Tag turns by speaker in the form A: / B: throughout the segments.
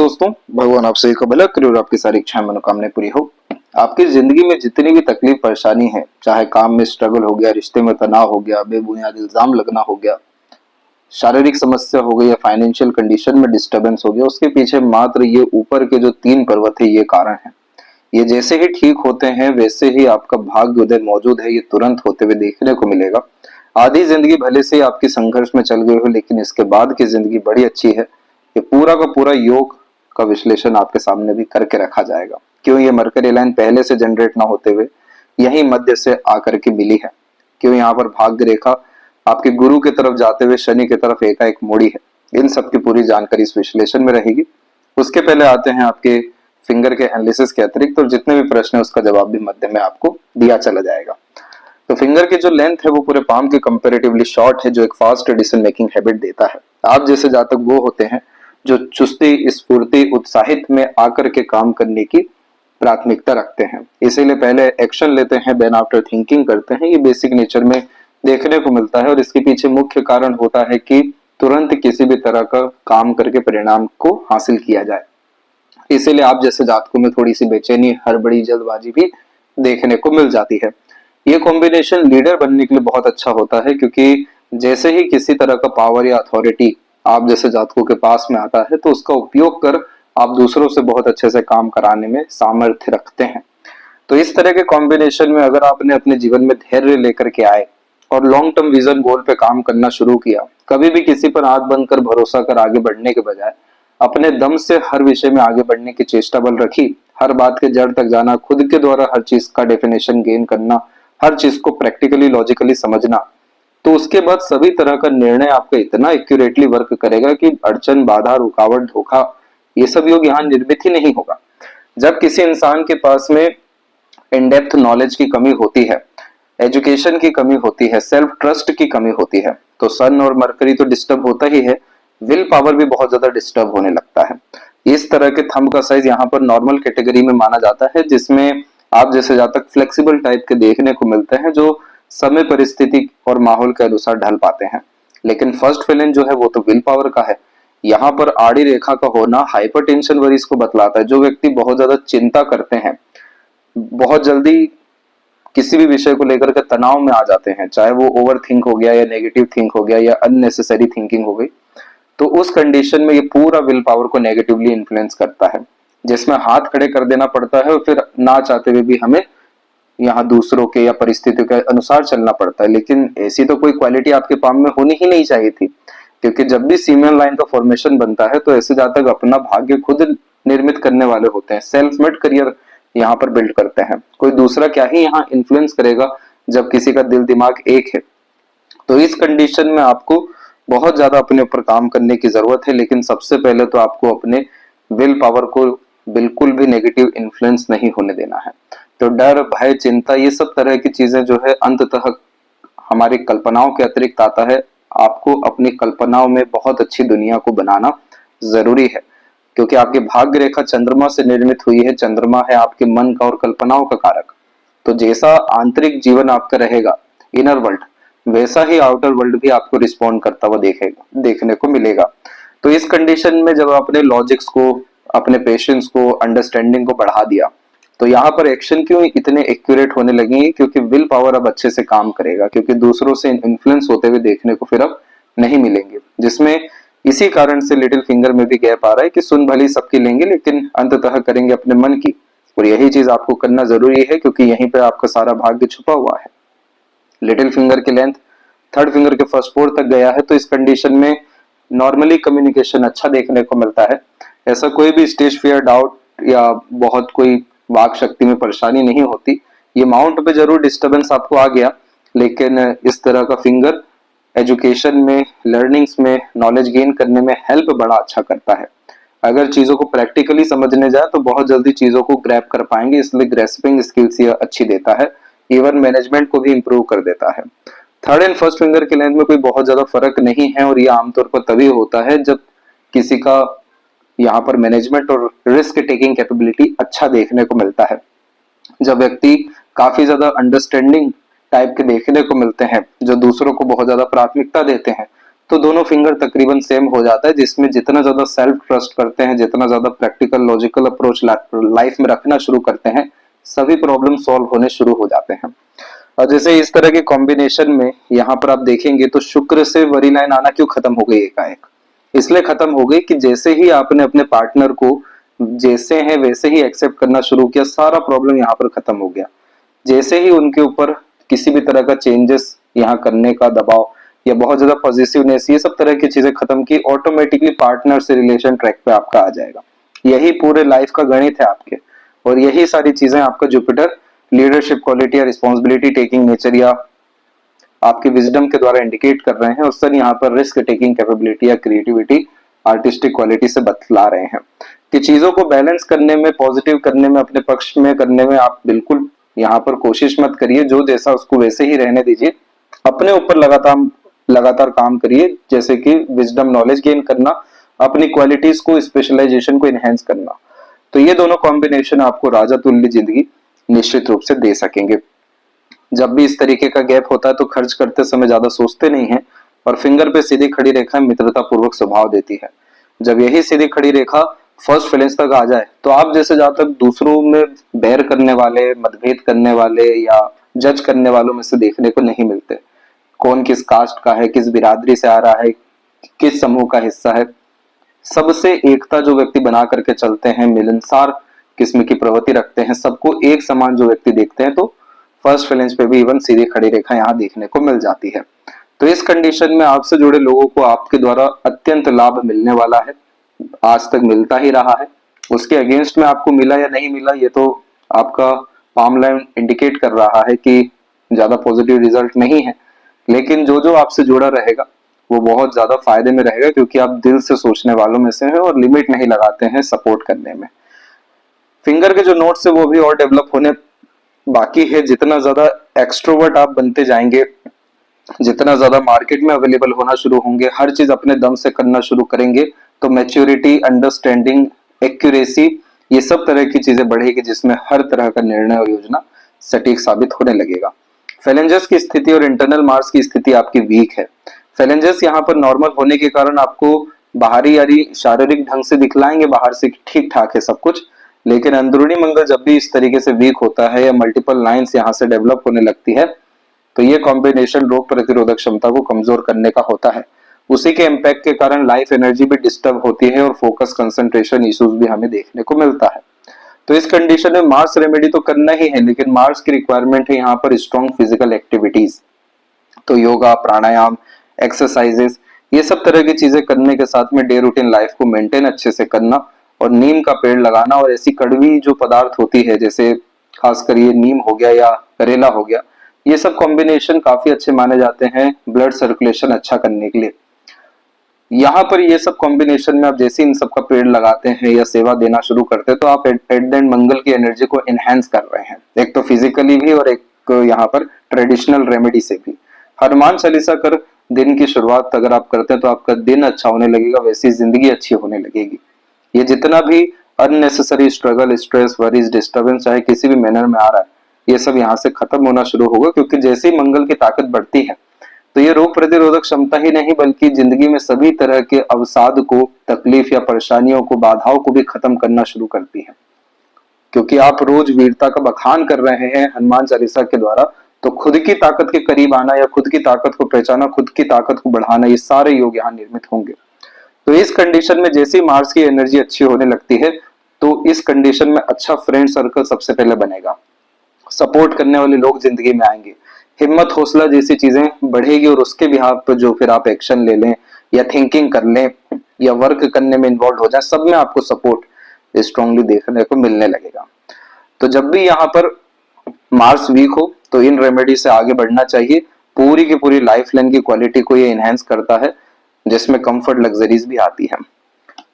A: दोस्तों, भगवान आप सभी को भला करे और आपकी सारी इच्छाएं मनोकामनाएं पूरी हो। आपकी जिंदगी में जितनी भी तकलीफ परेशानी है, चाहे काम में स्ट्रगल हो गया, रिश्ते में तनाव हो गया, बेबुनियाद इल्जाम लगना हो गया, शारीरिक समस्या हो गई या फाइनेंशियल कंडीशन में डिस्टरबेंस हो गया, उसके पीछे मात्र ये ऊपर के जो 3 पर्वत है ये कारण है। ये जैसे ही ठीक होते हैं वैसे ही आपका भाग्य उदय मौजूद है, ये तुरंत होते हुए देखने को मिलेगा। आधी जिंदगी भले से आपकी संघर्ष में चल गई हो, लेकिन इसके बाद की जिंदगी बड़ी अच्छी है। ये पूरा का पूरा योग का विश्लेषण आपके सामने भी करके रखा जाएगा। क्यों ये मरकरी लाइन पहले से जनरेट ना होते हुए यही मध्य से आकर के मिली है, क्यों यहाँ पर भाग्य रेखा आपके गुरु की तरफ जाते हुए शनि की तरफ एकाएक मोड़ी है, इन सब की पूरी जानकारी इस विश्लेषण में रहेगी। उसके पहले आते हैं आपके फिंगर के एनालिसिस के अतिरिक्त, और जितने भी प्रश्न है उसका जवाब भी मध्य में आपको दिया चला जाएगा। तो फिंगर की जो लेंथ है वो पूरे पाम के कंपैरेटिवली शॉर्ट है, जो एक फास्ट डिसीजन मेकिंग हैबिट देता है। आप जैसे जातक वो होते हैं जो चुस्ती, स्फूर्ति, उत्साहित में आकर के काम करने की प्राथमिकता रखते हैं, इसीलिए पहले एक्शन लेते हैं देन आफ्टर थिंकिंग करते हैं। ये बेसिक नेचर में देखने को मिलता है और इसके पीछे मुख्य कारण होता है कि तुरंत किसी भी तरह का काम करके परिणाम को हासिल किया जाए। इसीलिए आप जैसे जातकों में थोड़ी सी बेचैनी, हड़बड़ी, जल्दबाजी भी देखने को मिल जाती है। ये कॉम्बिनेशन लीडर बनने के लिए बहुत अच्छा होता है, क्योंकि जैसे ही किसी तरह का पावर या अथॉरिटी आप जैसे जातकों के पास में आता है तो उसका उपयोग कर आप दूसरों से बहुत अच्छे से काम कराने में सामर्थ्य रखते हैं। तो इस तरह के कॉम्बिनेशन में अगर आपने अपने जीवन में धैर्य लेकर के आए और लॉन्ग टर्म विजन गोल पे काम करना शुरू किया, कभी भी किसी पर आंख बंद कर भरोसा कर आगे बढ़ने के बजाय अपने दम से हर विषय में आगे बढ़ने की चेष्टा बल रखी, हर बात के जड़ तक जाना, खुद के द्वारा हर चीज का डेफिनेशन गेन करना, हर चीज को प्रैक्टिकली लॉजिकली समझना, तो उसके बाद सभी तरह का निर्णय आपका इतना एक्यूरेटली वर्क करेगा कि अड़चन, बाधा, रुकावट, धोखा, ये सब योग यहाँ निर्मित ही नहीं होगा। जब किसी इंसान के पास में इन डेप्थ नॉलेज की कमी होती है, एजुकेशन की कमी होती है, सेल्फ ट्रस्ट की कमी होती है, तो सन और मरकरी तो डिस्टर्ब होता ही है, विल पावर भी बहुत ज्यादा डिस्टर्ब होने लगता है। इस तरह के थंब का साइज यहाँ पर नॉर्मल कैटेगरी में माना जाता है, जिसमें आप जैसे जातक फ्लेक्सिबल टाइप के देखने को मिलते हैं, जो समय, परिस्थिति और माहौल के अनुसार ढल पाते हैं। लेकिन फर्स्ट फिलन जो है वो तो विल पावर का है। यहाँ पर आड़ी रेखा का होना हाइपरटेंशन वरीज को बतलाता है। जो व्यक्ति बहुत ज्यादा चिंता करते हैं, बहुत जल्दी किसी भी विषय को लेकर के तनाव में आ जाते हैं, चाहे वो ओवर थिंक हो गया या नेगेटिव थिंक हो गया या अननेसेसरी थिंकिंग हो गई, तो उस कंडीशन में ये पूरा विल पावर को नेगेटिवली इन्फ्लुएंस करता है, जिसमें हाथ खड़े कर देना पड़ता है और फिर ना चाहते हुए भी हमें यहाँ दूसरों के या परिस्थितियों के अनुसार चलना पड़ता है। लेकिन ऐसी तो कोई क्वालिटी आपके पाम में होनी ही नहीं चाहिए थी, क्योंकि जब भी सीमेन लाइन का फॉर्मेशन बनता है तो ऐसे जातक अपना भाग्य खुद निर्मित करने वाले होते हैं, सेल्फ मेड करियर यहाँ पर बिल्ड करते हैं। कोई दूसरा क्या ही यहाँ इन्फ्लुएंस करेगा जब किसी का दिल दिमाग एक है। तो इस कंडीशन में आपको बहुत ज्यादा अपने ऊपर काम करने की जरूरत है, लेकिन सबसे पहले तो आपको अपने विल पावर को बिल्कुल भी नेगेटिव इन्फ्लुएंस नहीं होने देना है। तो डर, भय, चिंता, ये सब तरह की चीजें जो है अंततः हमारी कल्पनाओं के अतिरिक्त आता है। आपको अपनी कल्पनाओं में बहुत अच्छी दुनिया को बनाना जरूरी है, क्योंकि आपकी भाग्य रेखा चंद्रमा से निर्मित हुई है। चंद्रमा है आपके मन का और कल्पनाओं का कारक। तो जैसा आंतरिक जीवन आपका रहेगा, इनर वर्ल्ड, वैसा ही आउटर वर्ल्ड भी आपको रिस्पॉन्ड करता हुआ देखने को मिलेगा। तो इस कंडीशन में जब आपने लॉजिक्स को, अपने पेशेंस को, अंडरस्टैंडिंग को बढ़ा दिया, तो यहाँ पर एक्शन क्यों इतने एक्यूरेट होने लगेंगे, क्योंकि विल पावर अब अच्छे से काम करेगा, क्योंकि दूसरों से इन्फ्लुएंस होते हुए देखने को फिर अब नहीं मिलेंगे। जिसमें इसी कारण से लिटिल फिंगर में भी गैप आ रहा है कि सुन भली सबकी लेंगे लेकिन अंततः करेंगे अपने मन की, और यही चीज आपको करना जरूरी है, क्योंकि यहीं पे आपका सारा भाग्य छुपा हुआ है। लिटिल फिंगर की लेंथ थर्ड फिंगर के फर्स्ट फोर तक गया है, तो इस कंडीशन में नॉर्मली कम्युनिकेशन अच्छा देखने को मिलता है। ऐसा कोई भी स्टेज फियर, डाउट या बहुत कोई वाक शक्ति में परेशानी नहीं होती। ये माउंट पे जरूर डिस्टरबेंस आपको आ गया, लेकिन इस तरह का फिंगर एजुकेशन में, लर्निंग्स में, नॉलेज गेन करने में हेल्प बड़ा अच्छा करता है। अगर चीजों को प्रैक्टिकली समझने जाए तो बहुत जल्दी चीजों को ग्रैप कर पाएंगे, इसलिए ग्रेस्पिंग स्किल्स ये अच्छी देता है। इवन मैनेजमेंट को भी इंप्रूव कर देता है। थर्ड एंड फर्स्ट फिंगर के लेंथ में कोई बहुत ज्यादा फर्क नहीं है, और ये आमतौर पर तभी होता है जब किसी का यहाँ पर मैनेजमेंट और रिस्क टेकिंग कैपेबिलिटी अच्छा देखने को मिलता है। जब व्यक्ति काफी ज्यादा अंडरस्टैंडिंग टाइप के देखने को मिलते हैं, जो दूसरों को बहुत ज्यादा प्राथमिकता देते हैं, तो दोनों फिंगर तकरीबन सेम हो जाता है, जिसमें जितना ज्यादा सेल्फ ट्रस्ट करते हैं, जितना ज्यादा प्रैक्टिकल लॉजिकल अप्रोच लाइफ में रखना शुरू करते हैं, सभी प्रॉब्लम सॉल्व होने शुरू हो जाते हैं। और जैसे इस तरह के कॉम्बिनेशन में यहाँ पर आप देखेंगे तो शुक्र से वरी लाइन आना क्यों खत्म हो गई एकाएक? इसलिए खत्म हो गई कि जैसे ही आपने अपने पार्टनर को जैसे है वैसे ही एक्सेप्ट करना शुरू किया, सारा प्रॉब्लम यहाँ पर खत्म हो गया। जैसे ही उनके ऊपर किसी भी तरह का चेंजेस यहाँ करने का दबाव या बहुत ज्यादा पॉजिटिवनेस, ये सब तरह की चीजें खत्म की, ऑटोमेटिकली पार्टनर से रिलेशन ट्रैक पे आपका आ जाएगा। यही पूरे लाइफ का गणित है आपके, और यही सारी चीजें आपका जुपिटर लीडरशिप क्वालिटी या रिस्पॉन्सिबिलिटी टेकिंग नेचर या आपके विजडम के द्वारा इंडिकेट कर रहे हैं, और सर यहाँ पर रिस्क टेकिंग कैपेबिलिटी या क्रिएटिविटी आर्टिस्टिक क्वालिटी से बतला रहे हैं कि चीजों को बैलेंस करने में, पॉजिटिव करने में, अपने पक्ष में करने में आप बिल्कुल यहाँ पर कोशिश मत करिए। जो जैसा उसको वैसे ही रहने दीजिए। अपने ऊपर लगातार काम करिए, जैसे कि विजडम नॉलेज गेन करना, अपनी क्वालिटीज को, स्पेशलाइजेशन को इनहेंस करना। तो ये दोनों कॉम्बिनेशन आपको राजा तुल्य जिंदगी निश्चित रूप से दे सकेंगे। जब भी इस तरीके का गैप होता है तो खर्च करते समय ज्यादा सोचते नहीं है, और फिंगर पे सीधी खड़ी रेखा मित्रता पूर्वक स्वभाव देती है। जब यही सीधी खड़ी रेखा फर्स्ट फैलेंस तक आ जाए तो आप जैसे जहां तक दूसरों में बैर करने वाले, मतभेद करने वाले या जज करने वालों में से देखने को नहीं मिलते। कौन किस कास्ट का है, किस बिरादरी से आ रहा है, किस समूह का हिस्सा है, सबसे एकता जो व्यक्ति बना करके चलते हैं, मिलनसार किस्म की प्रवृत्ति रखते हैं, सबको एक समान जो व्यक्ति देखते हैं, तो फर्स्ट फैलेंस पे भी इवन सीधी खड़ी रेखा यहाँ देखने को मिल जाती है। तो इस कंडीशन में आपसे जुड़े लोगों को आपके द्वारा अत्यंत लाभ मिलने वाला है, आज तक मिलता ही रहा है। उसके अगेंस्ट में आपको मिला या नहीं मिला, ये तो आपका पाम लाइन इंडिकेट कर रहा है कि ज्यादा पॉजिटिव रिजल्ट नहीं है, लेकिन जो जो आपसे जुड़ा रहेगा वो बहुत ज्यादा फायदे में रहेगा, क्योंकि आप दिल से सोचने वालों में से हैं और लिमिट नहीं लगाते हैं सपोर्ट करने में। फिंगर के जो नोट्स है वो भी और डेवलप होने बाकी है। जितना ज्यादा एक्सट्रोवर्ट आप बनते जाएंगे, जितना ज्यादा मार्केट में अवेलेबल होना शुरू होंगे, हर चीज अपने दम से करना शुरू करेंगे, तो मैच्योरिटी, अंडरस्टैंडिंग, एक्यूरेसी, ये सब तरह की चीजें बढ़ेगी, जिसमें हर तरह का निर्णय और योजना सटीक साबित होने लगेगा। फैलेंजर्स की स्थिति और इंटरनल मार्स की स्थिति आपकी वीक है। फैलेंजर्स यहाँ पर नॉर्मल होने के कारण आपको बाहरी यानी शारीरिक ढंग से दिखलाएंगे बाहर से ठीक ठाक है सब कुछ, लेकिन अंदरूनी मंगल जब भी इस तरीके से वीक होता है या मल्टीपल लाइंस यहाँ से डेवलप होने लगती है, तो ये कॉम्बिनेशन रोग प्रतिरोधक क्षमता को कमजोर करने का होता है। उसी के इम्पैक्ट के कारण लाइफ एनर्जी भी डिस्टर्ब होती है और फोकस कंसंट्रेशन इश्यूज भी हमें देखने को मिलता है। तो इस कंडीशन में मार्स रेमेडी तो करना ही है, लेकिन मार्स की रिक्वायरमेंट है यहाँ पर स्ट्रॉन्ग फिजिकल एक्टिविटीज। तो योगा, प्राणायाम, एक्सरसाइजेस, ये सब तरह की चीजें करने के साथ में डे रूटीन लाइफ को मेंटेन अच्छे से करना, और नीम का पेड़ लगाना, और ऐसी कड़वी जो पदार्थ होती है जैसे खासकर ये नीम हो गया या करेला हो गया, ये सब कॉम्बिनेशन काफी अच्छे माने जाते हैं ब्लड सर्कुलेशन अच्छा करने के लिए। यहाँ पर ये सब कॉम्बिनेशन में आप जैसे इन सब का पेड़ लगाते हैं या सेवा देना शुरू करते हैं, तो आप एट द एंड मंगल की एनर्जी को एनहेंस कर रहे हैं, एक तो फिजिकली भी और एक यहाँ पर ट्रेडिशनल रेमेडी से भी। हनुमान चालीसा कर दिन की शुरुआत अगर आप करते हैं तो आपका दिन अच्छा होने लगेगा, वैसी जिंदगी अच्छी होने लगेगी। ये जितना भी unnecessary struggle, stress, worries, disturbance चाहे किसी भी मैनर में आ रहा है, ये सब यहाँ से खत्म होना शुरू होगा, क्योंकि जैसे ही मंगल की ताकत बढ़ती है तो ये रोग प्रतिरोधक क्षमता ही नहीं बल्कि जिंदगी में सभी तरह के अवसाद को, तकलीफ या परेशानियों को, बाधाओं को भी खत्म करना शुरू करती है। क्योंकि आप रोज वीरता का बखान कर रहे हैं हनुमान चालीसा के द्वारा, तो खुद की ताकत के करीब आना या खुद की ताकत को पहचाना, खुद की ताकत को बढ़ाना, ये सारे योग यहाँ निर्मित होंगे। तो इस कंडीशन में जैसे ही मार्स की एनर्जी अच्छी होने लगती है, तो इस कंडीशन में अच्छा फ्रेंड सर्कल सबसे पहले बनेगा, सपोर्ट करने वाले लोग जिंदगी में आएंगे, हिम्मत, हौसला जैसी चीजें बढ़ेगी, और उसके बिहाफ पर जो फिर आप एक्शन ले लें या थिंकिंग कर लें या वर्क करने में इन्वॉल्व हो जाए, सब में आपको सपोर्ट स्ट्रांगली देखने को मिलने लगेगा। तो जब भी यहाँ पर मार्स वीक हो तो इन रेमेडी से आगे बढ़ना चाहिए। पूरी की पूरी लाइफ लाइन की क्वालिटी को ये इनहेंस करता है, जिसमें कंफर्ट, लग्जरीज भी आती है।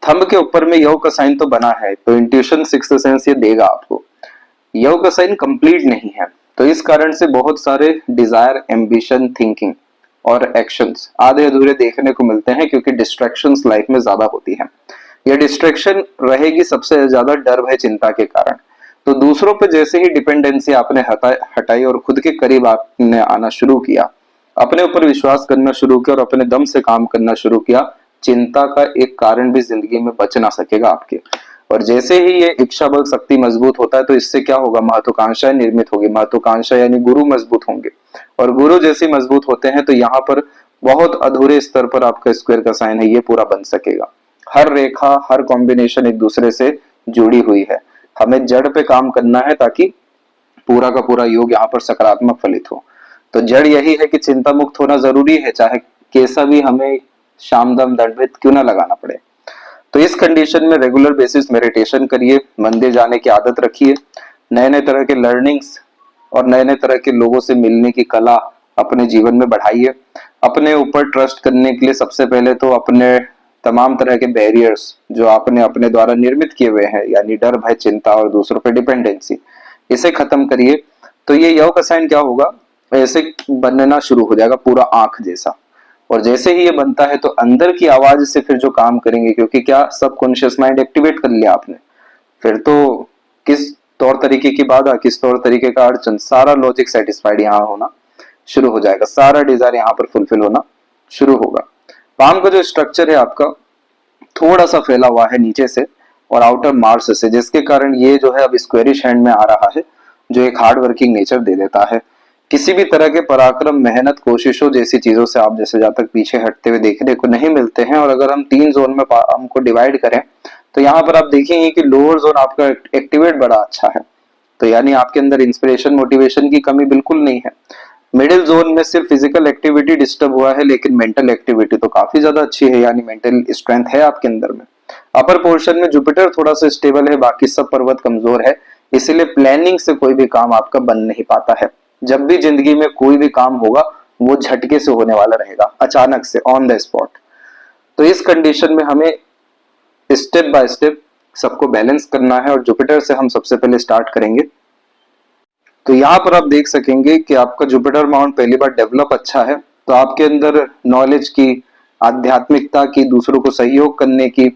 A: थंब के ऊपर में योग का साइन तो बना है, तो इंट्यूशन, सिक्स्थ सेंस ये देगा आपको। योग का साइन कंप्लीट नहीं है, तो इस कारण से बहुत सारे डिजायर, एम्बिशन, थिंकिंग और एक्शंस आधे अधूरे देखने को मिलते हैं, क्योंकि डिस्ट्रैक्शंस लाइफ में ज्यादा होती है। यह डिस्ट्रैक्शन रहेगी सबसे ज्यादा डर, भय, चिंता के कारण। तो दूसरों पे जैसे ही डिपेंडेंसी आपने हटाई और खुद के करीब आपने आना शुरू किया, अपने ऊपर विश्वास करना शुरू किया और अपने दम से काम करना शुरू किया, चिंता का एक कारण भी जिंदगी में बच ना सकेगा आपके। और जैसे ही ये इच्छा बल शक्ति मजबूत होता है तो इससे क्या होगा, महत्वाकांक्षाएं निर्मित होगी, महत्वाकांक्षा यानी गुरु मजबूत होंगे, और गुरु जैसे मजबूत होते हैं तो यहाँ पर बहुत अधूरे स्तर पर आपका स्क्वायर का साइन है ये पूरा बन सकेगा। हर रेखा हर कॉम्बिनेशन एक दूसरे से जुड़ी हुई है। हमें जड़ पे काम करना है ताकि पूरा का पूरा योग यहाँ पर सकारात्मक फलित हो। तो जड़ यही है कि चिंता मुक्त होना जरूरी है, चाहे कैसा भी हमें शाम दम दंडवत क्यों ना लगाना पड़े। तो इस कंडीशन में रेगुलर बेसिस मेडिटेशन करिए, मंदिर जाने की आदत रखिए, नए नए तरह के लर्निंग्स और नए नए तरह के लोगों से मिलने की कला अपने जीवन में बढ़ाइए। अपने ऊपर ट्रस्ट करने के लिए सबसे पहले तो अपने तमाम तरह के बैरियर्स जो आपने अपने द्वारा निर्मित किए हुए हैं, यानी डर भय चिंता और दूसरों पर डिपेंडेंसी, इसे खत्म करिए। तो ये योग का साइन क्या होगा, ऐसे बनना शुरू हो जाएगा पूरा आंख जैसा। और जैसे ही ये बनता है तो अंदर की आवाज से फिर जो काम करेंगे, क्योंकि क्या सबकॉन्शियस माइंड एक्टिवेट कर लिया आपने, फिर तो किस तौर तरीके की बाधा, किस तौर तरीके का अड़चन, सारा लॉजिक सेटिस्फाइड यहाँ होना शुरू हो जाएगा, सारा डिजायर यहाँ पर फुलफिल होना शुरू होगा। पाम का जो स्ट्रक्चर है आपका थोड़ा सा फैला हुआ है नीचे से और आउटर मार्स से, जिसके कारण ये जो है अब स्क्वेरिश हैंड में आ रहा है, जो एक हार्ड वर्किंग नेचर दे देता है। किसी भी तरह के पराक्रम मेहनत कोशिशों जैसी चीजों से आप जैसे जहाँ तक पीछे हटते हुए देखने को नहीं मिलते हैं। और अगर हम 3 जोन में हमको डिवाइड करें तो यहाँ पर आप देखेंगे कि लोअर जोन आपका एक्टिवेट बड़ा अच्छा है, तो यानी आपके अंदर इंस्पिरेशन मोटिवेशन की कमी बिल्कुल नहीं है। मिडिल जोन में सिर्फ फिजिकल एक्टिविटी डिस्टर्ब हुआ है, लेकिन मेंटल एक्टिविटी तो काफी ज्यादा अच्छी है, यानी मेंटल स्ट्रेंथ है आपके अंदर में। अपर पोर्शन में जुपिटर थोड़ा सा स्टेबल है, बाकी सब पर्वत कमजोर है, इसीलिए प्लानिंग से कोई भी काम आपका बन नहीं पाता है। जब भी जिंदगी में कोई भी काम होगा वो झटके से होने वाला रहेगा, अचानक से ऑन द स्पॉट। तो इस कंडीशन में हमें स्टेप बाय स्टेप सबको बैलेंस करना है और जुपिटर से हम सबसे पहले स्टार्ट करेंगे। तो यहाँ पर आप देख सकेंगे कि आपका जुपिटर माउंट पहली बार डेवलप अच्छा है, तो आपके अंदर नॉलेज की, आध्यात्मिकता की, दूसरों को सहयोग करने की,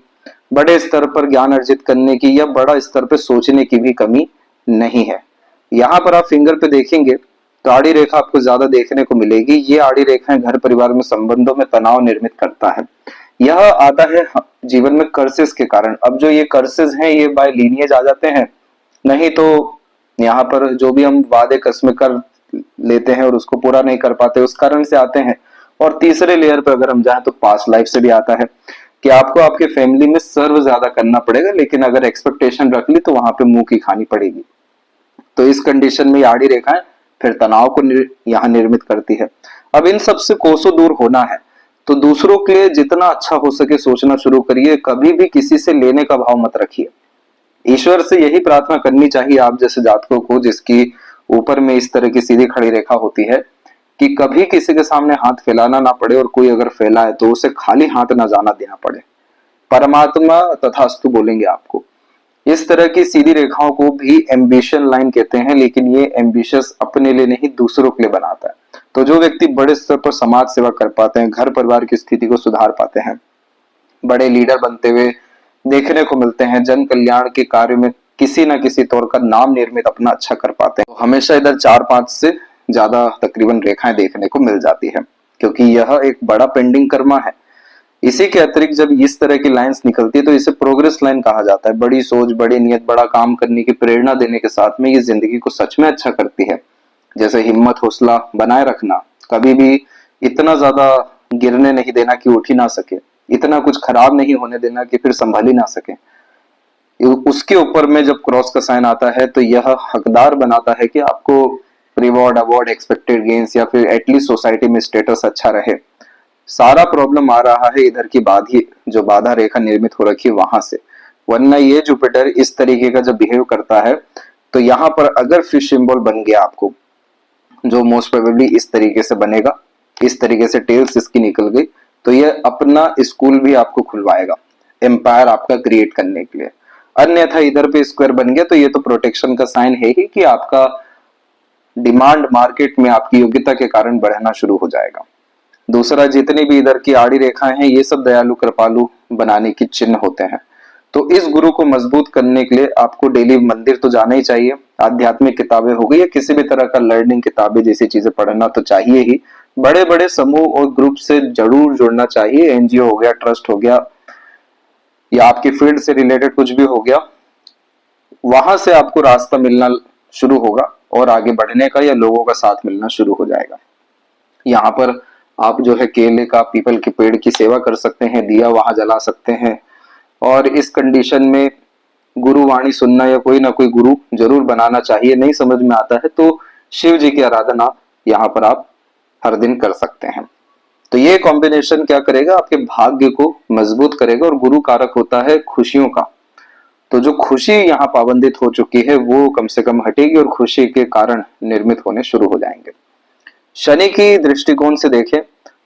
A: बड़े स्तर पर ज्ञान अर्जित करने की या बड़ा स्तर पर सोचने की भी कमी नहीं है। यहाँ पर आप फिंगर पे देखेंगे तो आड़ी रेखा आपको ज्यादा देखने को मिलेगी। ये आड़ी रेखाएं घर परिवार में संबंधों में तनाव निर्मित करता है। यह आता है जीवन में कर्सेस के कारण। अब जो ये कर्सेस हैं ये बाय लीनिएज आ जाते हैं, नहीं तो यहाँ पर जो भी हम वादे कस्में कर लेते हैं और उसको पूरा नहीं कर पाते उस कारण से आते हैं। और तीसरे लेयर पर अगर हम जाएं तो पास्ट लाइफ से भी आता है कि आपको आपके फैमिली में सर्व ज्यादा करना पड़ेगा, लेकिन अगर एक्सपेक्टेशन रख ली तो वहां पे मुंह की खानी पड़ेगी। तो इस कंडीशन में ये आड़ी रेखाएं फिर तनाव को यहाँ निर्मित करती है। अब इन सब से कोसों दूर होना है तो दूसरों के लिए जितना अच्छा हो सके सोचना शुरू करिए, कभी भी किसी से लेने का भाव मत रखिए। ईश्वर से यही प्रार्थना करनी चाहिए आप जैसे जातकों को जिसकी ऊपर में इस तरह की सीधी खड़ी रेखा होती है कि कभी किसी के सामने हाथ फैलाना ना पड़े, और कोई अगर फैलाए तो उसे खाली हाथ ना जाना देना पड़े। परमात्मा तथास्तु बोलेंगे आपको। इस तरह की सीधी रेखाओं को भी एम्बिशन लाइन कहते हैं, लेकिन ये एम्बिशियस अपने लिए नहीं दूसरों के लिए बनाता है। तो जो व्यक्ति बड़े स्तर पर समाज सेवा कर पाते हैं, घर परिवार की स्थिति को सुधार पाते हैं, बड़े लीडर बनते हुए देखने को मिलते हैं, जन कल्याण के कार्य में किसी न किसी तौर का नाम निर्मित अपना अच्छा कर पाते हैं, तो हमेशा इधर 4-5 से ज्यादा तकरीबन रेखाएं देखने को मिल जाती है, क्योंकि यह एक बड़ा पेंडिंग कर्मा है। इसी के अतिरिक्त जब इस तरह की लाइंस निकलती है तो इसे प्रोग्रेस लाइन कहा जाता है। बड़ी सोच, बड़ी नियत, बड़ा काम करने की प्रेरणा देने के साथ में ये जिंदगी को सच में अच्छा करती है। जैसे हिम्मत हौसला बनाए रखना, कभी भी इतना ज्यादा गिरने नहीं देना कि उठ ही ना सके, इतना कुछ खराब नहीं होने देना कि फिर संभल ही ना सके। उसके ऊपर में जब क्रॉस का साइन आता है तो यह हकदार बनाता है कि आपको रिवॉर्ड, अवार्ड, एक्सपेक्टेड गेन्स या फिर एटलीस्ट सोसाइटी में स्टेटस अच्छा रहे। सारा प्रॉब्लम आ रहा है इधर की जो बाधा रेखा निर्मित हो रखी है वहां से। वरना ये जुपिटर इस तरीके का जब बिहेव करता है तो यहाँ पर अगर फिश सिंबल बन गया आपको, जो मोस्ट प्रोबेबली इस तरीके से बनेगा, इस तरीके से टेल्स इसकी निकल गई, तो ये अपना स्कूल भी आपको खुलवाएगा एम्पायर आपका क्रिएट करने के लिए। अन्यथा इधर पे स्क्वायर बन गया तो ये तो प्रोटेक्शन का साइन है ही कि आपका डिमांड मार्केट में आपकी योग्यता के कारण बढ़ना शुरू हो जाएगा। दूसरा, जितनी भी इधर की आड़ी रेखाएं हैं ये सब दयालु कृपालु बनाने की चिन्ह होते हैं। तो इस गुरु को मजबूत करने के लिए आपको डेली मंदिर तो जाना ही चाहिए, आध्यात्मिक किताबें हो गई या किसी भी तरह का लर्निंग किताबें जैसी चीजें पढ़ना तो चाहिए ही। बड़े बड़े समूह और ग्रुप से जरूर जुड़ना चाहिए, एनजीओ हो गया, ट्रस्ट हो गया, या आपकी फील्ड से रिलेटेड कुछ भी हो गया, वहां से आपको रास्ता मिलना शुरू होगा और आगे बढ़ने का या लोगों का साथ मिलना शुरू हो जाएगा। यहाँ पर आप जो है केले का, पीपल के पेड़ की सेवा कर सकते हैं, दिया वहां जला सकते हैं। और इस कंडीशन में गुरु वाणी सुनना या कोई ना कोई गुरु जरूर बनाना चाहिए। नहीं समझ में आता है तो शिव जी की आराधना यहाँ पर आप हर दिन कर सकते हैं। तो ये कॉम्बिनेशन क्या करेगा, आपके भाग्य को मजबूत करेगा। और गुरु कारक होता है खुशियों का, तो जो खुशी यहाँ पाबंदित हो चुकी है वो कम से कम हटेगी और खुशी के कारण निर्मित होने शुरू हो जाएंगे। शनि की दृष्टिकोण से देखें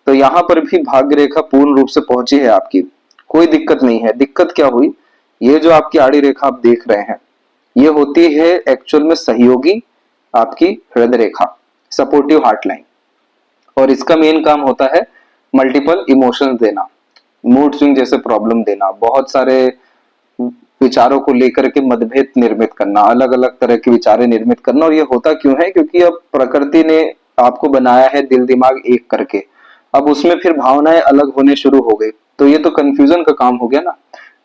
A: तो यहाँ पर भी भाग्य रेखा पूर्ण रूप से पहुंची है आपकी, कोई दिक्कत नहीं है। दिक्कत क्या हुई, ये जो आपकी आड़ी रेखा आप देख रहे हैं ये होती है एक्चुअल में सहयोगी आपकी हृदय रेखा, सपोर्टिव हार्ट लाइन। और इसका मेन काम होता है मल्टीपल इमोशंस देना, मूड स्विंग जैसे प्रॉब्लम देना, बहुत सारे विचारों को लेकर के मतभेद निर्मित करना, अलग अलग तरह के विचारें निर्मित करना। और ये होता क्यों है, क्योंकि अब प्रकृति ने आपको बनाया है दिल दिमाग एक करके, अब उसमें फिर भावनाएं अलग होने शुरू हो गई, तो ये तो कंफ्यूजन का काम हो गया ना।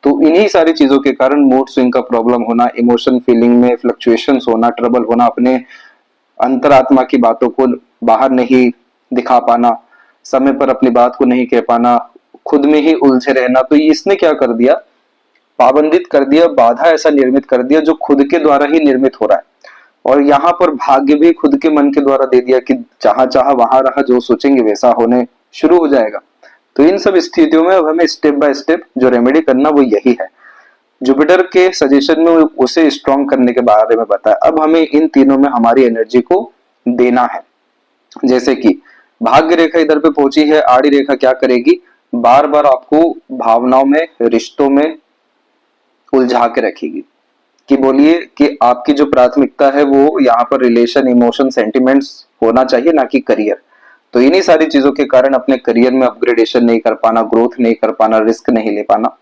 A: तो इन्हीं सारी चीजों के कारण मूड स्विंग का प्रॉब्लम होना, इमोशन फीलिंग में फ्लक्चुएशंस होना, ट्रबल होना, अपने अंतरात्मा की बातों को बाहर नहीं दिखा पाना, समय पर अपनी बात को नहीं कह पाना, खुद में ही उलझे रहना। तो इसने क्या कर दिया, पाबंदित कर दिया, बाधा ऐसा निर्मित कर दिया जो खुद के द्वारा ही निर्मित हो रहा है। और यहाँ पर भाग्य भी खुद के मन के द्वारा दे दिया कि जहां चाहा वहां रहा, जो सोचेंगे वैसा होने शुरू हो जाएगा। तो इन सब स्थितियों में अब हमें स्टेप बाय स्टेप जो रेमेडी करना वो यही है। जुपिटर के सजेशन में उसे स्ट्रॉन्ग करने के बारे में बताया। अब हमें इन तीनों में हमारी एनर्जी को देना है। जैसे कि भाग्य रेखा इधर पे पहुंची है, आड़ी रेखा क्या करेगी, बार बार आपको भावनाओं में, रिश्तों में उलझा के रखेगी कि बोलिए कि आपकी जो प्राथमिकता है वो यहाँ पर रिलेशन, इमोशन, सेंटिमेंट्स होना चाहिए, ना कि करियर। तो इन्हीं सारी चीजों के कारण अपने करियर में अपग्रेडेशन नहीं कर पाना, ग्रोथ नहीं कर पाना, रिस्क नहीं ले पाना,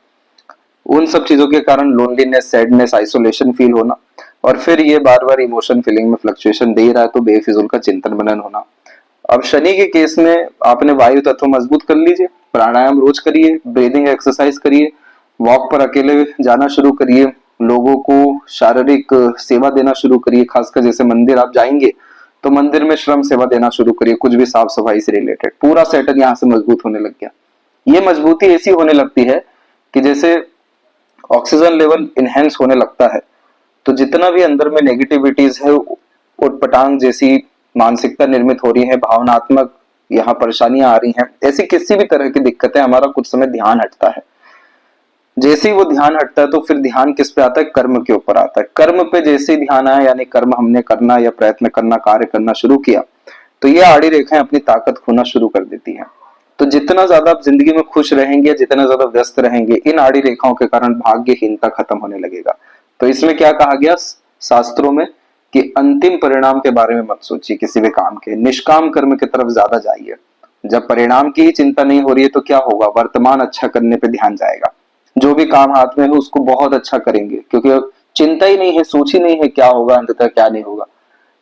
A: उन सब चीजों के कारण लोनलीनेस, सैडनेस, आइसोलेशन फील होना, और फिर ये बार बार इमोशन फीलिंग में फ्लक्चुएशन दे रहा है तो बेफिजुल का चिंतन मनन होना। अब शनि के केस में आपने वायु तत्व मजबूत कर लीजिए, प्राणायाम रोज करिए, ब्रीदिंग एक्सरसाइज करिए, वॉक पर अकेले जाना शुरू करिए, लोगों को शारीरिक सेवा देना शुरू करिए। खासकर जैसे मंदिर आप जाएंगे तो मंदिर में श्रम सेवा देना शुरू करिए, कुछ भी साफ सफाई से रिलेटेड। पूरा सेटअप यहाँ से मजबूत होने लग गया। ये मजबूती ऐसी होने लगती है कि जैसे ऑक्सीजन लेवल इनहेंस होने लगता है, तो जितना भी अंदर में नेगेटिविटीज है, उटपटांग जैसी मानसिकता निर्मित हो रही है, भावनात्मक यहाँ परेशानियां आ रही हैं, ऐसी किसी भी तरह की दिक्कतें, हमारा कुछ समय ध्यान हटता है। जैसे ही वो ध्यान हटता है तो फिर ध्यान किस पे आता है, कर्म के ऊपर आता है। कर्म पे जैसे ही ध्यान आया, यानी कर्म हमने करना या प्रयत्न करना, कार्य करना शुरू किया, तो ये आड़ी रेखाएं अपनी ताकत खोना शुरू कर देती हैं। तो जितना ज्यादा आप जिंदगी में खुश रहेंगे, जितना ज्यादा व्यस्त रहेंगे, इन आड़ी रेखाओं के कारण भाग्यहीनता खत्म होने लगेगा। तो इसमें क्या कहा गया शास्त्रों में कि अंतिम परिणाम के बारे में मत सोचिए किसी भी काम के, निष्काम कर्म की तरफ ज्यादा जाइए। जब परिणाम की ही चिंता नहीं हो रही है तो क्या होगा, वर्तमान अच्छा करने पे ध्यान जाएगा। जो भी काम हाथ में है उसको बहुत अच्छा करेंगे, क्योंकि चिंता ही नहीं है, सोच ही नहीं है क्या होगा, अंततः क्या नहीं होगा।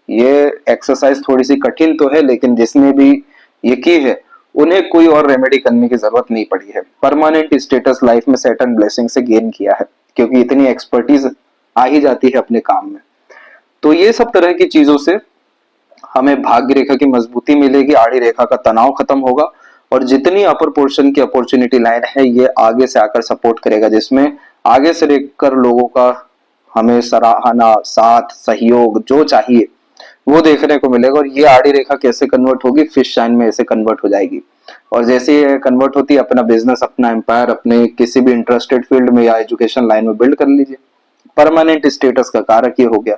A: ये एक्सरसाइज थोड़ी सी कठिन तो है, लेकिन जिसने भी ये की है उन्हें कोई और रेमेडी करने की जरूरत नहीं पड़ी है। परमानेंट स्टेटस लाइफ में सेट एंड ब्लेसिंग से गेन किया है, क्योंकि इतनी एक्सपर्टीज आ ही जाती है अपने काम में। तो ये सब तरह की चीजों से हमें भाग्य रेखा की मजबूती मिलेगी, आड़ी रेखा का तनाव खत्म होगा, और जितनी अपर पोर्शन की अपॉर्चुनिटी लाइन है ये आगे से आकर सपोर्ट करेगा, जिसमें आगे से लेकर लोगों का हमें सराहना, साथ, सहयोग जो चाहिए वो देखने को मिलेगा। और ये आड़ी रेखा कैसे कन्वर्ट होगी, फिश शाइन में ऐसे कन्वर्ट हो जाएगी। और जैसे ये कन्वर्ट होती है, अपना बिजनेस, अपना एम्पायर अपने किसी भी इंटरेस्टेड फील्ड में या एजुकेशन लाइन में बिल्ड कर लीजिए। परमानेंट स्टेटस का कारक ये हो गया।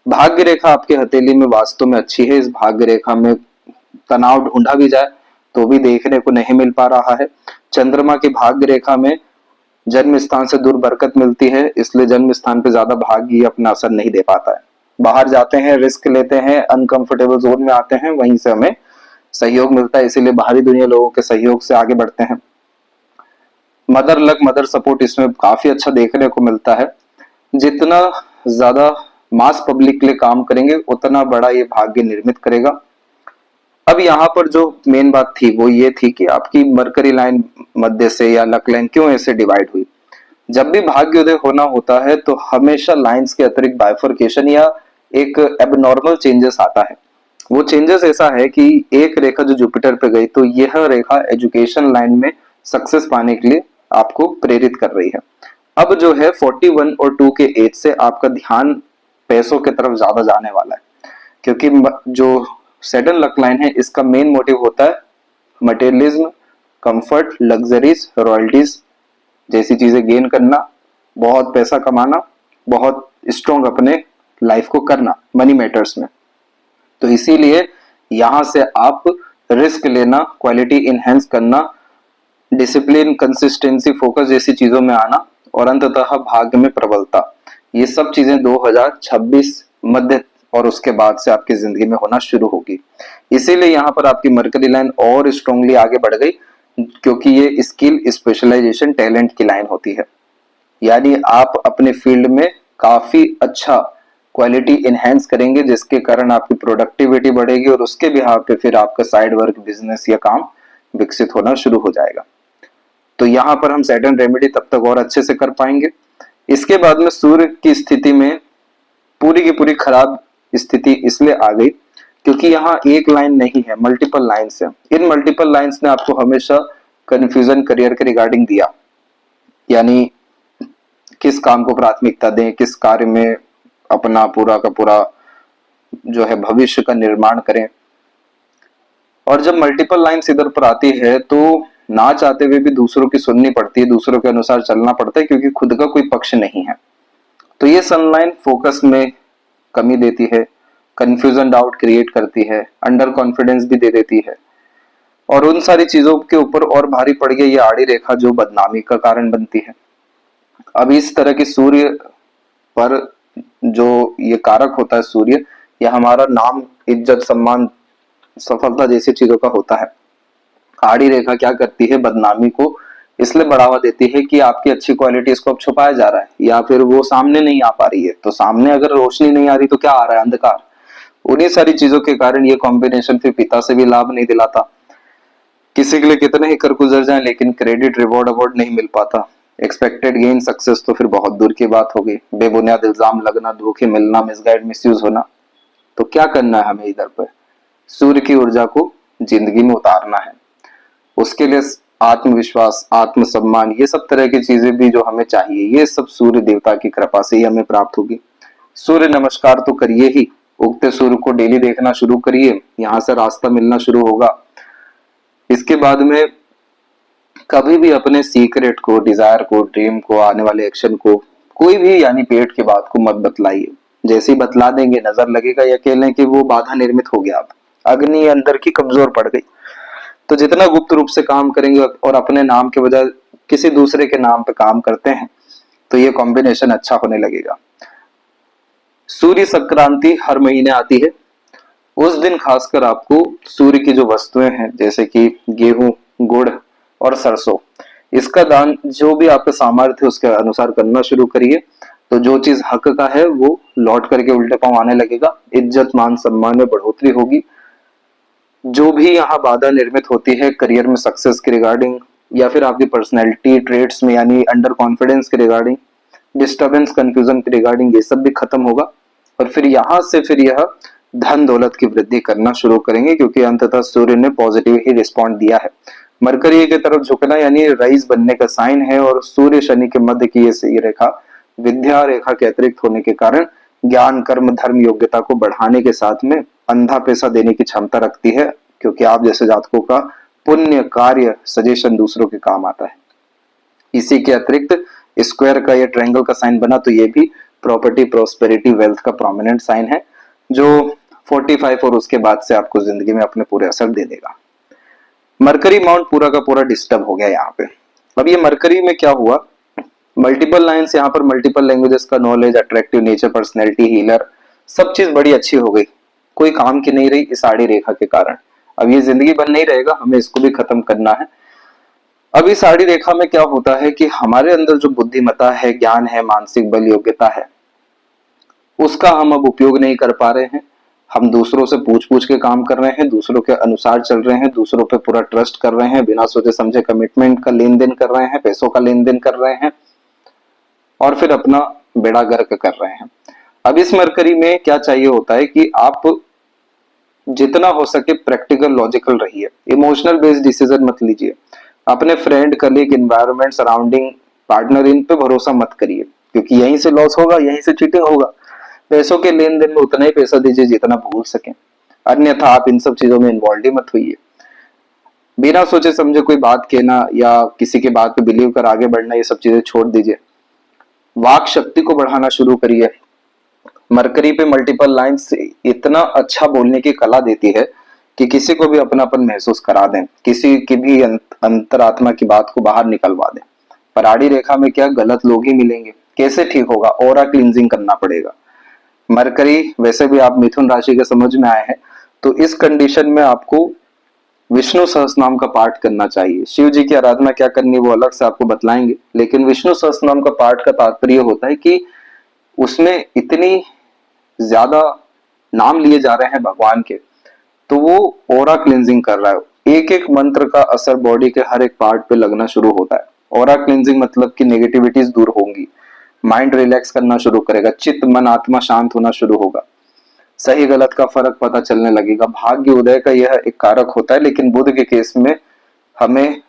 A: भाग्य रेखा आपके हथेली में वास्तव में अच्छी है। इस भाग्य रेखा में तनाव ढूंढा भी जाए तो भी देखने को नहीं मिल पा रहा है। चंद्रमा की भाग्य रेखा में जन्म स्थान से दूर बरकत मिलती है, इसलिए जन्म स्थान पे ज्यादा भाग्य अपना असर नहीं दे पाता है। बाहर जाते हैं, रिस्क लेते हैं, अनकंफर्टेबल जोन में आते हैं, वहीं से हमें सहयोग मिलता है, इसीलिए बाहरी दुनिया लोगों के सहयोग से आगे बढ़ते हैं। मदर लक, मदर सपोर्ट इसमें काफी अच्छा देखने को मिलता है। जितना ज्यादा मास पब्लिक के लिए काम करेंगे उतना बड़ा ये भाग्य निर्मित करेगा। अब यहाँ पर जो मेन बात थी वो ये थी कि आपकी मरकरी लाइन मध्य से या लक लाइन क्यों ऐसे डिवाइड हुई। जब भी भाग्योदय होना होता है तो हमेशा लाइंस के अतिरिक्त बाइफर्केशन या एक एबनॉर्मल चेंजेस आता है। वो चेंजेस ऐसा है कि एक रेखा जो जुपिटर पे गई तो यह रेखा एजुकेशन लाइन में सक्सेस पाने के लिए आपको प्रेरित कर रही है। अब जो है 41 और 2 के एज से आपका ध्यान पैसों की तरफ ज्यादा जाने वाला है, क्योंकि जो सैटर्न लक लाइन है इसका मेन मोटिव होता है मटेरियलिज्म, कंफर्ट, लग्जरीज, रॉयल्टीज जैसी चीजें गेन करना, बहुत पैसा कमाना, बहुत स्ट्रॉन्ग अपने लाइफ को करना मनी मैटर्स में। तो इसीलिए यहां से आप रिस्क लेना, क्वालिटी इनहेंस करना, डिसिप्लिन, कंसिस्टेंसी, फोकस जैसी चीजों में आना और अंततः भाग्य में प्रबलता, ये सब चीजें 2026 मध्य और उसके बाद से आपकी जिंदगी में होना शुरू होगी। इसीलिए यहाँ पर आपकी मरकरी लाइन और स्ट्रांगली आगे बढ़ गई, क्योंकि ये स्किल, स्पेशलाइजेशन, टैलेंट की लाइन होती है। यानी आप अपने फील्ड में काफी अच्छा क्वालिटी इनहेंस करेंगे, जिसके कारण आपकी प्रोडक्टिविटी बढ़ेगी और उसके बिहाफ पे फिर आपका साइड वर्क, बिजनेस या काम विकसित होना शुरू हो जाएगा। तो यहाँ पर हम सैटर्न रेमेडी तब तक और अच्छे से कर पाएंगे। इसके बाद में सूर्य की स्थिति में पूरी की पूरी खराब स्थिति इसलिए आ गई क्योंकि यहाँ एक लाइन नहीं है, मल्टीपल लाइन्स है। इन मल्टीपल लाइन्स ने आपको हमेशा कंफ्यूजन करियर के रिगार्डिंग दिया, यानी किस काम को प्राथमिकता दें, किस कार्य में अपना पूरा का पूरा जो है भविष्य का निर्माण करें। और जब मल्टीपल लाइन्स इधर पर आती है तो ना चाहते हुए भी दूसरों की सुननी पड़ती है, दूसरों के अनुसार चलना पड़ता है, क्योंकि खुद का कोई पक्ष नहीं है। तो ये सनलाइन फोकस में कमी देती है, कंफ्यूजन, डाउट क्रिएट करती है, अंडर कॉन्फिडेंस भी दे देती है, और उन सारी चीजों के ऊपर और भारी पड़ गई ये आड़ी रेखा जो बदनामी का कारण बनती है। अब इस तरह की सूर्य पर जो ये कारक होता है सूर्य, यह हमारा नाम, इज्जत, सम्मान, सफलता जैसी चीजों का होता है। आड़ी रेखा क्या करती है, बदनामी को इसलिए बढ़ावा देती है कि आपकी अच्छी क्वालिटीज को अब छुपाया जा रहा है या फिर वो सामने नहीं आ पा रही है। तो सामने अगर रोशनी नहीं आ रही तो क्या आ रहा है, अंधकार। उन्हीं सारी चीजों के कारण ये कॉम्बिनेशन फिर पिता से भी लाभ नहीं दिलाता। किसी के लिए कितने ही कर गुजर जाए लेकिन क्रेडिट, रिवॉर्ड, अवार्ड नहीं मिल पाता। एक्सपेक्टेड गेन, सक्सेस तो फिर बहुत दूर की बात हो गई। बेबुनियाद इल्जाम लगना, धोखे मिलना, मिसगाइड, मिसयूज होना। तो क्या करना है हमें, इधर पर सूर्य की ऊर्जा को जिंदगी में उतारना है। उसके लिए आत्मविश्वास, आत्मसम्मान, ये सब तरह की चीजें भी जो हमें चाहिए, ये सब सूर्य देवता की कृपा से ही हमें प्राप्त होगी। सूर्य नमस्कार तो करिए ही, उगते सूर्य को डेली देखना शुरू करिए, यहाँ से रास्ता मिलना शुरू होगा। इसके बाद में कभी भी अपने सीक्रेट को, डिजायर को, ड्रीम को, आने वाले एक्शन को, कोई भी यानी पेट की बात को मत बतलाइए। जैसे ही बतला देंगे नजर लगेगा या कह लें कि वो बाधा निर्मित हो गया, अब अग्नि अंदर की कमजोर पड़ गई। तो जितना गुप्त रूप से काम करेंगे और अपने नाम के बजाय किसी दूसरे के नाम पे काम करते हैं तो ये कॉम्बिनेशन अच्छा होने लगेगा। सूर्य संक्रांति हर महीने आती है। उस दिन खासकर आपको सूर्य की जो वस्तुएं हैं जैसे कि गेहूं, गुड़ और सरसों, इसका दान जो भी आपका सामर्थ्य उसके अनुसार करना शुरू करिए। तो जो चीज हक का है वो लौट करके उल्टे पांव आने लगेगा, इज्जत, मान, सम्मान में बढ़ोतरी होगी। जो भी यहाँ बाधा निर्मित होती है करियर में सक्सेस के रिगार्डिंग या फिर आपकी पर्सनैलिटी ट्रेट्स में यानी अंडर कॉन्फिडेंस के रिगार्डिंग, डिस्टर्बेंस, कंफ्यूजन के रिगार्डिंग, ये सब भी खत्म होगा। और फिर यहाँ से फिर यह धन दौलत की वृद्धि करना शुरू करेंगे, क्योंकि अंततः सूर्य ने पॉजिटिव ही रिस्पॉन्ड दिया है। मरकरी की तरफ झुकना यानी राइज बनने का साइन है, और सूर्य शनि के मध्य की ये रेखा विद्या रेखा के अतिरिक्त होने के कारण ज्ञान, कर्म, धर्म, योग्यता को बढ़ाने के साथ में अंधा पैसा देने की क्षमता रखती है, क्योंकि आप जैसे जातकों का पुण्य कार्य, सजेशन दूसरों के काम आता है। इसी के अतिरिक्त स्क्वायर का या ट्रायंगल का साइन बना तो ये भी प्रॉपर्टी, प्रोस्पेरिटी, वेल्थ का प्रोमिनेंट साइन है, जो 45 और उसके बाद से आपको जिंदगी में अपने पूरे असर दे देगा। मरकरी माउंट पूरा का पूरा डिस्टर्ब हो गया यहाँ पे। अब ये मरकरी में क्या हुआ, मल्टीपल लाइन्स, यहाँ पर मल्टीपल लैंग्वेजेस का knowledge, attractive nature, personality, healer, सब चीज बड़ी अच्छी हो गई, कोई काम की नहीं रही इस आड़ी रेखा के कारण। अब ये जिंदगी भर नहीं रहेगा, हमें इसको भी खत्म करना है। अब इस आड़ी रेखा में क्या होता है कि हमारे अंदर जो बुद्धिमत्ता है, ज्ञान है, मानसिक बल, योग्यता है, उसका हम अब उपयोग नहीं कर पा रहे हैं। हम दूसरों से पूछ पूछ के काम कर रहे हैं, दूसरों के अनुसार चल रहे हैं, दूसरों पे पूरा ट्रस्ट कर रहे हैं, बिना सोचे समझे कमिटमेंट का लेन देन कर रहे हैं, पैसों का लेन देन कर रहे हैं और फिर अपना बेड़ा गर्क कर रहे हैं। अब इस मरकरी में क्या चाहिए होता है कि आप जितना हो सके प्रैक्टिकल, लॉजिकल रहिए। इमोशनल बेस्ड डिसीजन मत लीजिए। अपने friend, colleague, environment, surrounding, partner, इन पे भरोसा मत करिए, क्योंकि यहीं से लॉस होगा, यहीं से चीटिंग होगा। पैसों के लेन देन में उतना ही पैसा दीजिए जितना भूल सकें, अन्यथा आप इन सब चीजों में इन्वॉल्व ही मत होइए। बिना सोचे समझे कोई बात कहना या किसी के बात पे बिलीव कर आगे बढ़ना, ये सब चीजें छोड़ दीजिए। वाक शक्ति को बढ़ाना शुरू करिए। मरकरी पे मल्टीपल लाइंस इतना अच्छा बोलने की कला देती है कि किसी को भी अपनापन महसूस करा दें, किसी की भी अंतरात्मा की बात को बाहर निकलवा दें। पर आड़ी रेखा में क्या, गलत लोग ही मिलेंगे, कैसे ठीक होगा? ऑरा क्लींजिंग करना पड़ेगा। मरकरी वैसे भी आप मिथुन राशि के समझ में आए हैं, तो इस कंडीशन में आपको विष्णु सहस्त्रनाम का पाठ करना चाहिए। शिव जी की आराधना क्या करनी है वो अलग से आपको बतलाएंगे, लेकिन विष्णु सहस्त्रनाम का पाठ का तात्पर्य होता है कि उसमें इतनी ज्यादा नाम लिए जा रहे हैं भगवान के, तो वो ऑरा क्लींजिंग कर रहा है। एक एक मंत्र का असर बॉडी के हर एक पार्ट पे लगना शुरू होता है। ऑरा क्लींजिंग मतलब कि नेगेटिविटीज दूर होंगी, माइंड रिलैक्स करना शुरू करेगा, चित्त, मन, आत्मा शांत होना शुरू होगा, सही गलत का फर्क पता चलने लगेगा। भाग्य उदय का यह एक कारक होता है, लेकिन बुध के केस में हमें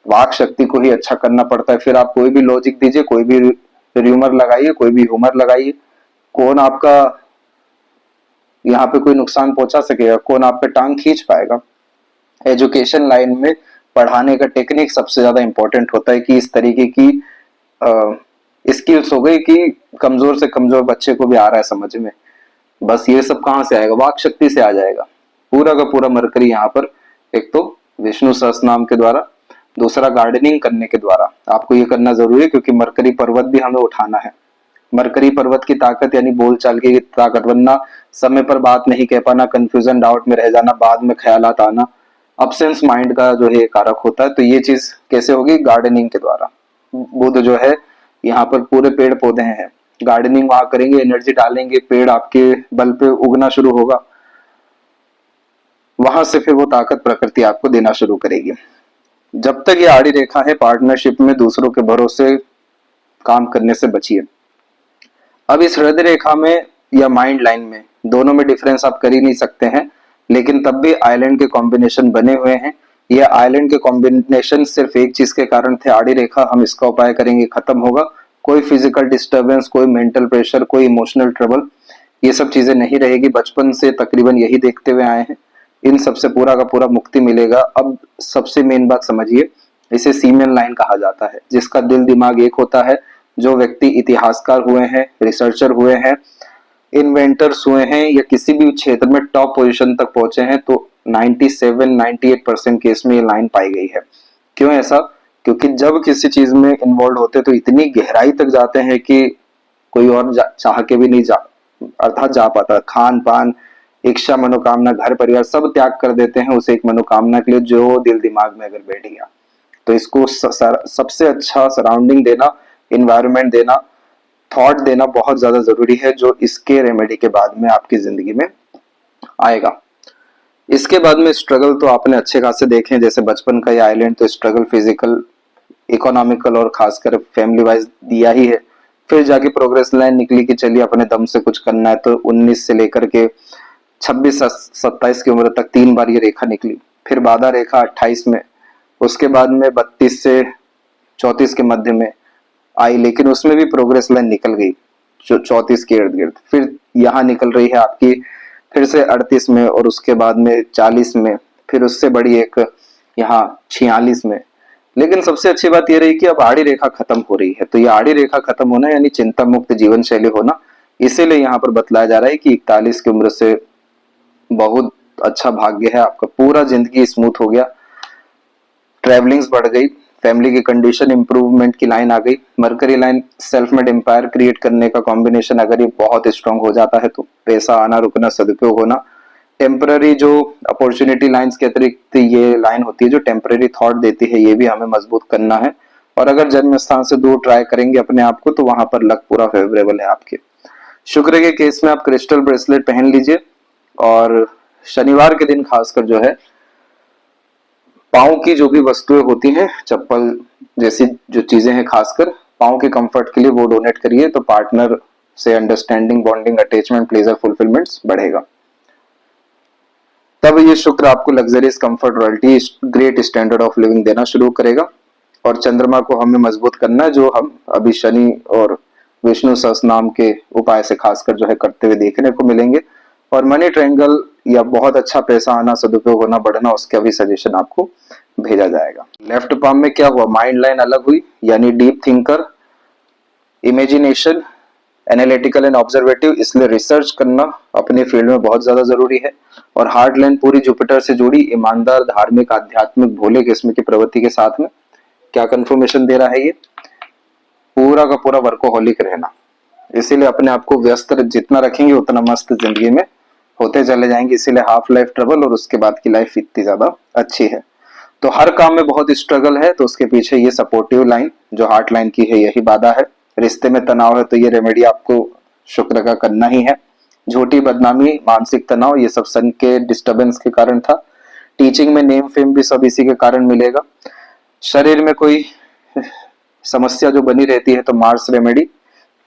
A: वाक शक्ति को ही अच्छा करना पड़ता है। फिर आप कोई भी लॉजिक दीजिए, कोई भी र्यूमर लगाइए, कोई भी ह्यूमर लगाइए, कौन आपका यहाँ पे कोई नुकसान पहुंचा सकेगा, कौन आप पे टांग खींच पाएगा। एजुकेशन लाइन में पढ़ाने का टेक्निक सबसे ज्यादा इंपॉर्टेंट होता है कि इस तरीके की स्किल्स हो गई कि कमजोर से कमजोर बच्चे को भी आ रहा है समझ में। बस ये सब कहाँ से आएगा? वाक शक्ति से आ जाएगा। पूरा का पूरा मरकरी यहाँ पर, एक तो विष्णु सहस्त्रनाम के द्वारा, दूसरा गार्डनिंग करने के द्वारा। आपको ये करना जरूरी है क्योंकि मरकरी पर्वत भी हमें उठाना है। मरकरी पर्वत की ताकत यानी बोलचाल की ताकत बनना, समय पर बात नहीं कह पाना, कंफ्यूजन, डाउट में रह जाना, बाद में ख्यालात आना, अब्सेंस माइंड का जो है कारक होता है। तो ये चीज कैसे होगी? गार्डनिंग के द्वारा। बुध जो है यहाँ पर पूरे पेड़ पौधे हैं, गार्डनिंग वहां करेंगे, एनर्जी डालेंगे, पेड़ आपके बल पे उगना शुरू होगा, वहां से फिर वो ताकत प्रकृति आपको देना शुरू करेगी। जब तक ये आड़ी रेखा है, पार्टनरशिप में दूसरों के भरोसे काम करने से बचिए। अब इस हृदय रेखा में या माइंड लाइन में, दोनों में डिफरेंस आप कर ही नहीं सकते हैं, लेकिन तब भी आइलैंड के कॉम्बिनेशन बने हुए हैं। ये आइलैंड के कॉम्बिनेशन सिर्फ एक चीज के कारण थे, आड़ी रेखा। हम इसका उपाय करेंगे, खत्म होगा। कोई फिजिकल डिस्टर्बेंस, कोई मेंटल प्रेशर, कोई इमोशनल ट्रबल, ये सब चीजें नहीं रहेगी। बचपन से तकरीबन यही देखते हुए आए हैं, इन सबसे पूरा का पूरा मुक्ति मिलेगा। अब सबसे मेन बात समझिए, इसे सीमेन लाइन कहा जाता है, जिसका दिल दिमाग एक होता है। जो व्यक्ति इतिहासकार हुए हैं, रिसर्चर हुए हैं, इन्वेंटर्स हुए हैं या किसी भी क्षेत्र में टॉप पोजीशन तक पहुंचे हैं, तो 97-98% केस में ये लाइन पाई गई है। क्यों ऐसा? क्योंकि जब किसी चीज में इन्वॉल्व होते तो इतनी गहराई तक जाते हैं कि कोई और चाह के भी नहीं जा, अर्थात जा पाता। खान पान, इच्छा, मनोकामना, घर परिवार सब त्याग कर देते हैं उस एक मनोकामना के लिए जो दिल दिमाग में अगर बैठ गया। तो इसको सबसे अच्छा सराउंडिंग देना, इन्वायरमेंट देना, थॉट देना बहुत ज्यादा जरूरी है, जो इसके रेमेडी के बाद में आपकी जिंदगी में आएगा। इसके बाद में स्ट्रगल तो आपने अच्छे खासे देखे, जैसे बचपन का ये आइलैंड, तो स्ट्रगल फिजिकल, इकोनॉमिकल और खासकर फैमिली वाइज दिया ही है। फिर जाके प्रोग्रेस लाइन निकली कि चलिए अपने दम से कुछ करना है, तो 19 से लेकर के 26-27 की उम्र तक 3 बार ये रेखा निकली। फिर बाधा रेखा 28 में, उसके बाद में 32 से 34 के मध्य में आई, लेकिन उसमें भी प्रोग्रेस लाइन निकल गई जो 34 के इर्द गिर्द। फिर यहाँ निकल रही है आपकी फिर से 38 में, और उसके बाद में 40 में, फिर उससे बड़ी एक यहाँ 46 में। लेकिन सबसे अच्छी बात यह रही कि अब आड़ी रेखा खत्म हो रही है। तो ये आड़ी रेखा खत्म होना यानी चिंता मुक्त जीवन शैली होना। इसीलिए यहाँ पर बतलाया जा रहा है कि 41 की उम्र से बहुत अच्छा भाग्य है आपका, पूरा जिंदगी स्मूथ हो गया, ट्रेवलिंग्स बढ़ गई, फैमिली की कंडीशन इंप्रूवमेंट की लाइन आ गई। Mercury line self made empire create करने का कॉम्बिनेशन अगर ये बहुत स्ट्रांग हो जाता है तो पैसा आना रुकना, सदुपयोग होना, टेम्पररी जो अपॉर्चुनिटी लाइंस के अतिरिक्त ये लाइन होती है जो टेम्पररी थॉट देती है, ये भी हमें मजबूत करना है। और अगर जन्म स्थान से दूर ट्राई करेंगे अपने आप को तो वहां पर लक पूरा फेवरेबल है आपके। शुक्र के केस में आप क्रिस्टल ब्रेसलेट पहन लीजिए। और शनिवार के दिन खासकर जो है पाँव की जो भी वस्तुएं होती हैं, चप्पल जैसी जो चीजें हैं, खासकर पाँव के कंफर्ट के लिए वो डोनेट करिए, तो पार्टनर से understanding, bonding, attachment, pleasure, fulfilments बढ़ेगा। तब ये शुक्र आपको luxurious, comfort, royalty, great standard of living देना शुरू करेगा। और चंद्रमा को हमें मजबूत करना है, जो हम अभी शनि और विष्णु सहस्त्र नाम के उपाय से खासकर जो है करते हुए देखने को मिलेंगे। और मनी ट्रायंगल या बहुत अच्छा पैसा आना, सदुपयोग होना, बढ़ना, उसका भी सजेशन आपको भेजा जाएगा। लेफ्ट पाम में क्या हुआ, माइंड लाइन अलग हुई, यानी deep thinker, imagination, analytical and observative, इसलिए रिसर्च करना अपने फील्ड में बहुत ज्यादा जरूरी है। और हार्ट लाइन पूरी जुपिटर से जुड़ी, ईमानदार, धार्मिक, आध्यात्मिक, भोले किस्म की प्रवृत्ति के साथ में क्या कंफर्मेशन दे रहा है, ये पूरा का पूरा वर्कोहॉलिक रहना। इसीलिए अपने आप को व्यस्त जितना रखेंगे उतना मस्त जिंदगी में होते चले जाएंगे। इसीलिए हाफ लाइफ ट्रबल और उसके बाद की लाइफ इतनी ज्यादा अच्छी है। तो हर काम में बहुत स्ट्रगल है, तो उसके पीछे ये सपोर्टिव लाइन जो हार्ट लाइन की है यही बाधा है। रिश्ते में तनाव है तो ये रेमेडी आपको शुक्र का करना ही है। झूठी बदनामी, मानसिक तनाव, ये सब सन के डिस्टरबेंस के कारण था। टीचिंग में नेम फेम भी सब इसी के कारण मिलेगा। शरीर में कोई समस्या जो बनी रहती है तो मार्स रेमेडी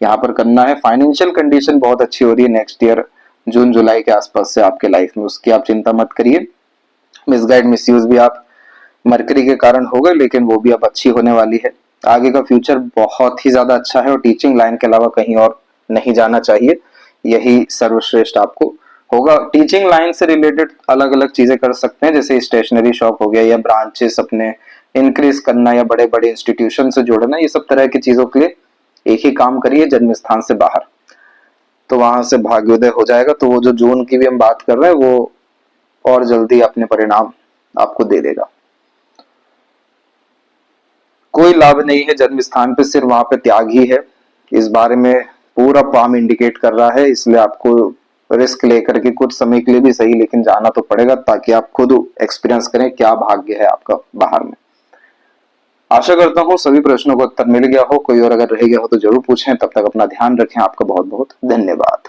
A: यहाँ पर करना है। फाइनेंशियल कंडीशन बहुत अच्छी हो रही है नेक्स्ट ईयर जून जुलाई के आसपास से आपके लाइफ में, उसकी आप चिंता मत करिए। मिसगाइड, मिसयूज भी आप मरकरी के कारण हो गए, लेकिन वो भी अब अच्छी होने वाली है। आगे का फ्यूचर बहुत ही ज्यादा अच्छा है और टीचिंग लाइन के अलावा कहीं और नहीं जाना चाहिए, यही सर्वश्रेष्ठ आपको होगा। टीचिंग लाइन से रिलेटेड अलग अलग चीजें कर सकते हैं, जैसे स्टेशनरी शॉप हो गया या ब्रांचेस अपने इंक्रीज करना या बड़े बड़े इंस्टीट्यूशन से जोड़ना, ये सब तरह की चीजों के लिए एक ही काम करिए, जन्म स्थान से बाहर, तो वहां से भाग्योदय हो जाएगा। तो वो जो जून की भी हम बात कर रहे हैं वो और जल्दी अपने परिणाम आपको दे देगा। कोई लाभ नहीं है जन्म स्थान पे, सिर्फ वहां पे त्याग ही है। इस बारे में पूरा पाम इंडिकेट कर रहा है, इसलिए आपको रिस्क लेकर के कुछ समय के लिए भी सही लेकिन जाना तो पड़ेगा, ताकि आप खुद एक्सपीरियंस करें क्या भाग्य है आपका बाहर में। आशा करता हूँ सभी प्रश्नों का उत्तर मिल गया हो। कोई और अगर रह गया हो तो जरूर पूछें। तब तक अपना ध्यान रखें। आपका बहुत बहुत धन्यवाद।